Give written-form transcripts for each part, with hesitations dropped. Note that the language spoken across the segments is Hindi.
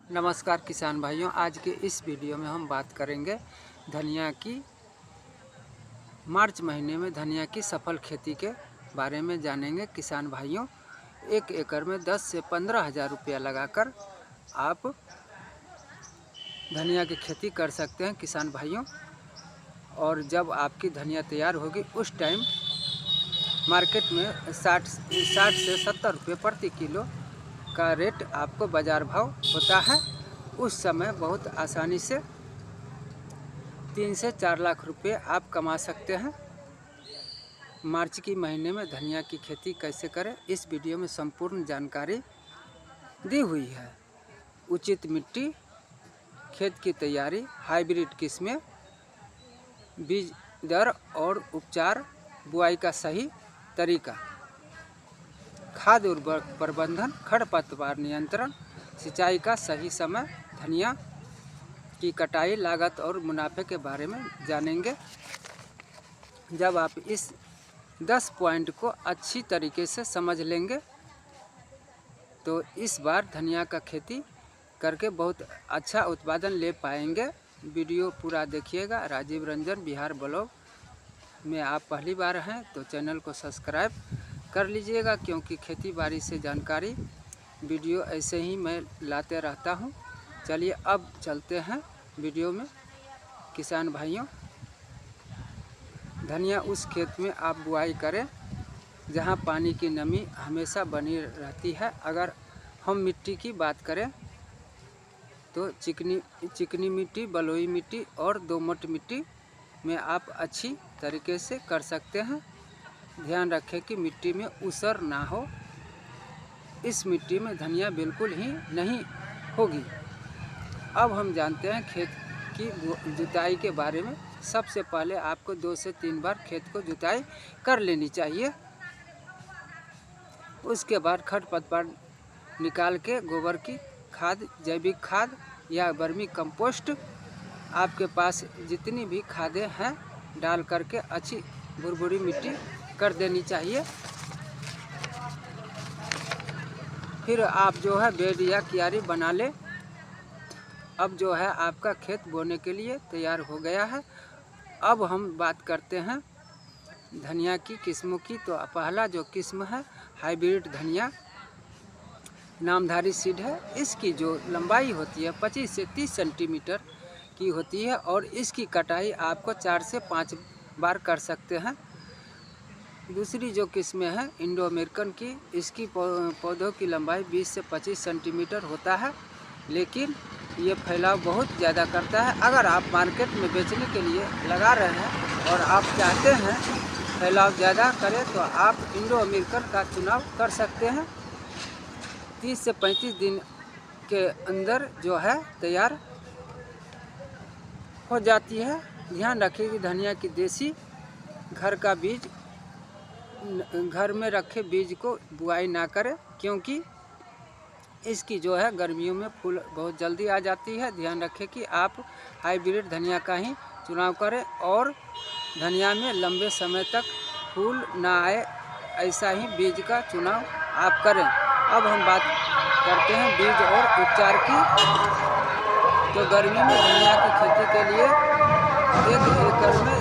नमस्कार किसान भाइयों, आज के इस वीडियो में हम बात करेंगे धनिया की मार्च महीने में धनिया की सफल खेती के बारे में जानेंगे। किसान भाइयों, 1 एकड़ में 10 से 15,000 रुपया लगाकर आप धनिया की खेती कर सकते हैं किसान भाइयों। और जब आपकी धनिया तैयार होगी उस टाइम मार्केट में 60 से 70 रुपये प्रति किलो का रेट आपको बाज़ार भाव होता है। उस समय बहुत आसानी से 3 से 4 लाख रुपए आप कमा सकते हैं। मार्च की महीने में धनिया की खेती कैसे करें, इस वीडियो में संपूर्ण जानकारी दी हुई है। उचित मिट्टी, खेत की तैयारी, हाइब्रिड किस्में, बीज दर और उपचार, बुआई का सही तरीका, खाद उर्वरक प्रबंधन, खरपतवार नियंत्रण, सिंचाई का सही समय, धनिया की कटाई, लागत और मुनाफे के बारे में जानेंगे। जब आप इस 10 पॉइंट को अच्छी तरीके से समझ लेंगे तो इस बार धनिया का खेती करके बहुत अच्छा उत्पादन ले पाएंगे। वीडियो पूरा देखिएगा। राजीव रंजन बिहार ब्लॉग में आप पहली बार हैं तो चैनल को सब्सक्राइब कर लीजिएगा, क्योंकि खेती बाड़ी से जानकारी वीडियो ऐसे ही मैं लाते रहता हूं। चलिए अब चलते हैं वीडियो में। किसान भाइयों, धनिया उस खेत में आप बुआई करें जहां पानी की नमी हमेशा बनी रहती है। अगर हम मिट्टी की बात करें तो चिकनी मिट्टी, बलुई मिट्टी और दोमट मिट्टी में आप अच्छी तरीके से कर सकते हैं। ध्यान रखें कि मिट्टी में ऊसर ना हो। इस मिट्टी में धनिया बिल्कुल ही नहीं होगी। अब हम जानते हैं खेत की जुताई के बारे में। सबसे पहले आपको 2 से 3 बार खेत को जुताई कर लेनी चाहिए। उसके बाद खरपतवार निकाल के गोबर की खाद, जैविक खाद या वर्मी कंपोस्ट, आपके पास जितनी भी खादें हैं डाल करके अच्छी भुरभुरी मिट्टी कर देनी चाहिए। फिर आप जो है बेड या क्यारी बना ले। अब जो है आपका खेत बोने के लिए तैयार हो गया है। अब हम बात करते हैं धनिया की किस्मों की। तो पहला जो किस्म है हाइब्रिड धनिया, नामधारी सीड है। इसकी जो लंबाई होती है 25 से 30 सेंटीमीटर की होती है और इसकी कटाई आपको 4 से 5 बार कर सकते हैं। दूसरी जो किस्में हैं इंडो अमेरिकन की, इसकी पौधों की लंबाई 20 से 25 सेंटीमीटर होता है, लेकिन ये फैलाव बहुत ज़्यादा करता है। अगर आप मार्केट में बेचने के लिए लगा रहे हैं और आप चाहते हैं फैलाव ज़्यादा करें तो आप इंडो अमेरिकन का चुनाव कर सकते हैं। 30 से 35 दिन के अंदर जो है तैयार हो जाती है। ध्यान रखिए कि धनिया की देसी घर का बीज, घर में रखे बीज को बुआई ना करें, क्योंकि इसकी जो है गर्मियों में फूल बहुत जल्दी आ जाती है। ध्यान रखें कि आप हाइब्रिड धनिया का ही चुनाव करें और धनिया में लंबे समय तक फूल ना आए, ऐसा ही बीज का चुनाव आप करें। अब हम बात करते हैं बीज और उपचार की। तो गर्मी में धनिया की खेती के लिए 1 एकड़ में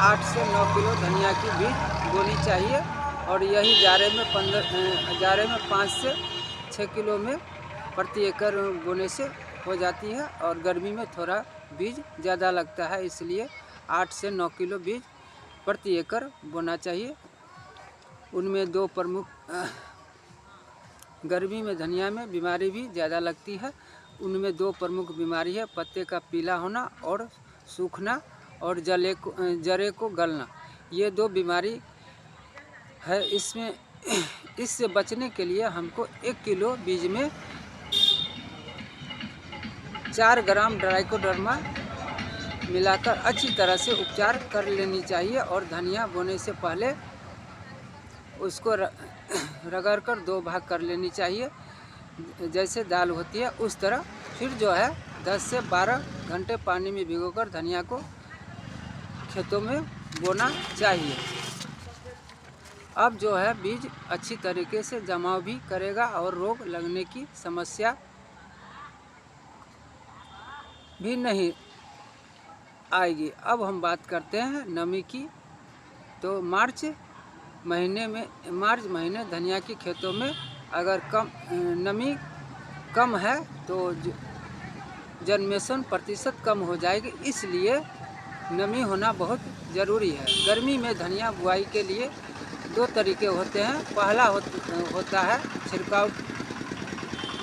8 से 9 किलो धनिया की बीज बोनी चाहिए और यही जाड़े में 5 से 6 किलो में प्रति एकड़ बोने से हो जाती है। और गर्मी में थोड़ा बीज ज़्यादा लगता है, इसलिए 8 से 9 किलो बीज प्रति एकड़ बोना चाहिए। उनमें 2 प्रमुख, गर्मी में धनिया में बीमारी भी ज़्यादा लगती है। उनमें 2 प्रमुख बीमारी है, पत्ते का पीला होना और सूखना और जड़े को गलना। ये 2 बीमारी है। इससे बचने के लिए हमको 1 किलो बीज में 4 ग्राम ट्राइकोडर्मा मिलाकर अच्छी तरह से उपचार कर लेनी चाहिए और धनिया बोने से पहले उसको रगड़कर 2 भाग कर लेनी चाहिए, जैसे दाल होती है उस तरह। फिर जो है 10 से 12 घंटे पानी में भिगोकर धनिया को खेतों में बोना चाहिए। अब जो है बीज अच्छी तरीके से जमाव भी करेगा और रोग लगने की समस्या भी नहीं आएगी। अब हम बात करते हैं नमी की। तो मार्च महीने धनिया की खेतों में अगर नमी कम है तो जर्मिनेशन प्रतिशत कम हो जाएगी, इसलिए नमी होना बहुत ज़रूरी है। गर्मी में धनिया बुआई के लिए दो तरीके होते हैं। पहला होता है छिड़काव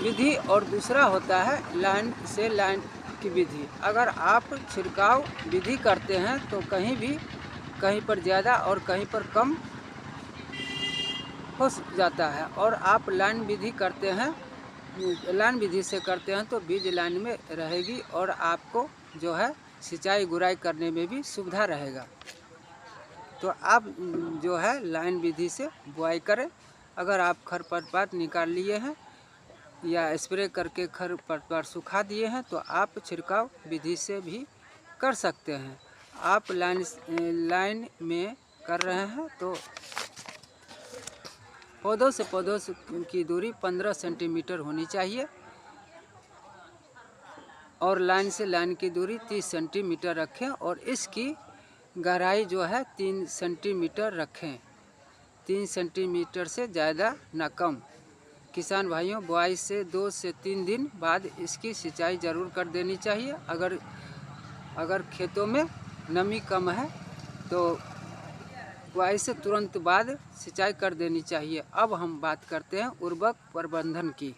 विधि और दूसरा होता है लाइन से लाइन की विधि। अगर आप छिड़काव विधि करते हैं तो कहीं पर ज़्यादा और कहीं पर कम हो जाता है, और आप लाइन विधि से करते हैं तो बीज लाइन में रहेगी और आपको जो है सिंचाई गुड़ाई करने में भी सुविधा रहेगा। तो आप जो है लाइन विधि से बुआई करें। अगर आप खरपतवार निकाल लिए हैं या स्प्रे करके खरपतवार सुखा दिए हैं तो आप छिड़काव विधि से भी कर सकते हैं। आप लाइन में कर रहे हैं तो पौधों से की दूरी 15 सेंटीमीटर होनी चाहिए और लाइन से लाइन की दूरी 30 सेंटीमीटर रखें और इसकी गहराई जो है 3 सेंटीमीटर रखें। 3 सेंटीमीटर से ज़्यादा न कम। किसान भाइयों, बुआई से 2 से 3 दिन बाद इसकी सिंचाई ज़रूर कर देनी चाहिए। अगर खेतों में नमी कम है तो बुआई से तुरंत बाद सिंचाई कर देनी चाहिए। अब हम बात करते हैं उर्वरक प्रबंधन की।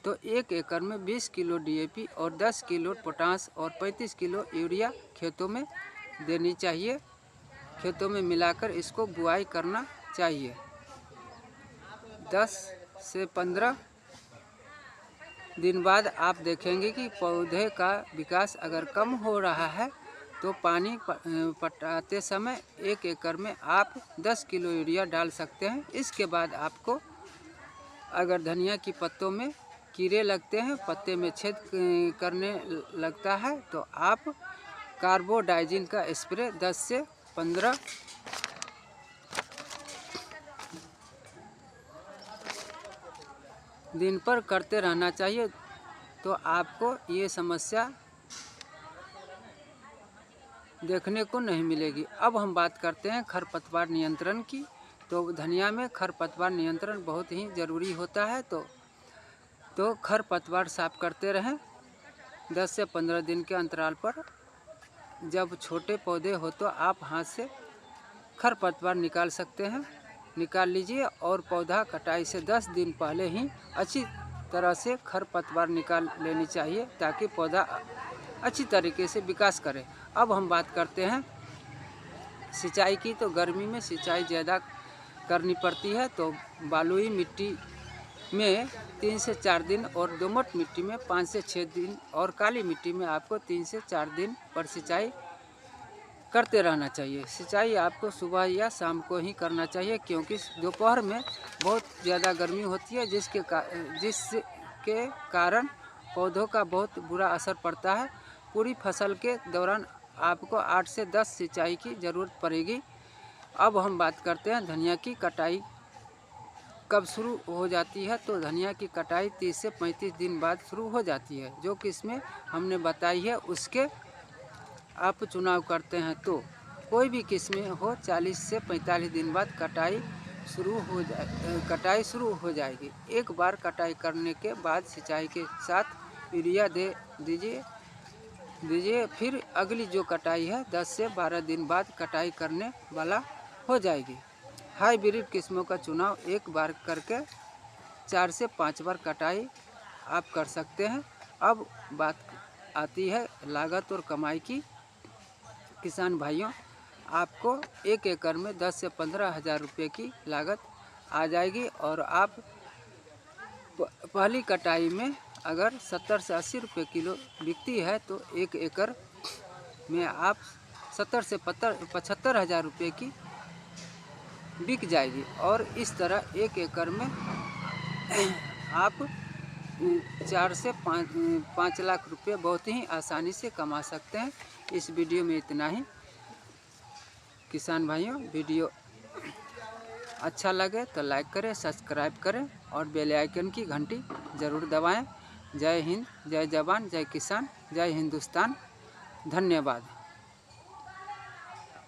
तो 1 एकड़ में 20 किलो DAP और 10 किलो पोटास और 35 किलो यूरिया खेतों में देनी चाहिए। खेतों में मिलाकर इसको बुआई करना चाहिए। 10 से 15 दिन बाद आप देखेंगे कि पौधे का विकास अगर कम हो रहा है तो पानी पटाते समय 1 एकड़ में आप 10 किलो यूरिया डाल सकते हैं। इसके बाद आपको अगर धनिया की पत्तों में कीड़े लगते हैं, पत्ते में छेद करने लगता है, तो आप कार्बोडाइजिन का स्प्रे 10 से 15 दिन पर करते रहना चाहिए। तो आपको ये समस्या देखने को नहीं मिलेगी। अब हम बात करते हैं खरपतवार नियंत्रण की। तो धनिया में खरपतवार नियंत्रण बहुत ही ज़रूरी होता है। तो खरपतवार साफ करते रहें 10 से 15 दिन के अंतराल पर। जब छोटे पौधे हो तो आप हाथ से खरपतवार निकाल सकते हैं, निकाल लीजिए और पौधा कटाई से 10 दिन पहले ही अच्छी तरह से खरपतवार निकाल लेनी चाहिए ताकि पौधा अच्छी तरीके से विकास करे। अब हम बात करते हैं सिंचाई की। तो गर्मी में सिंचाई ज़्यादा करनी पड़ती है। तो बलुई मिट्टी में 3 से 4 दिन और दोमट मिट्टी में 5 से 6 दिन और काली मिट्टी में आपको 3 से 4 दिन पर सिंचाई करते रहना चाहिए। सिंचाई आपको सुबह या शाम को ही करना चाहिए क्योंकि दोपहर में बहुत ज़्यादा गर्मी होती है जिसके कारण पौधों का बहुत बुरा असर पड़ता है। पूरी फसल के दौरान आपको 8 से 10 सिंचाई की ज़रूरत पड़ेगी। अब हम बात करते हैं धनिया की कटाई कब शुरू हो जाती है। तो धनिया की कटाई 30 से 35 दिन बाद शुरू हो जाती है। जो किस्में हमने बताई है उसके आप चुनाव करते हैं तो कोई भी किस्में हो 40 से 45 दिन बाद कटाई शुरू हो जाएगी। एक बार कटाई करने के बाद सिंचाई के साथ यूरिया दे दीजिए। फिर अगली जो कटाई है 10 से 12 दिन बाद कटाई करने वाला हो जाएगी। हाइब्रिड किस्मों का चुनाव एक बार करके 4 से 5 बार कटाई आप कर सकते हैं। अब बात आती है लागत और कमाई की। किसान भाइयों, आपको 1 एकड़ में 10 से 15 हज़ार रुपये की लागत आ जाएगी और आप पहली कटाई में अगर 70 से 80 रुपये किलो बिकती है तो 1 एकड़ में आप 70 से 75 हज़ार रुपये की बिक जाएगी। और इस तरह 1 एकड़ में आप 4 से 5 लाख रुपये बहुत ही आसानी से कमा सकते हैं। इस वीडियो में इतना ही। किसान भाइयों, वीडियो अच्छा लगे तो लाइक करें, सब्सक्राइब करें और बेल आइकन की घंटी ज़रूर दबाएं जय हिंद, जय जवान, जय किसान, जय हिंदुस्तान। धन्यवाद।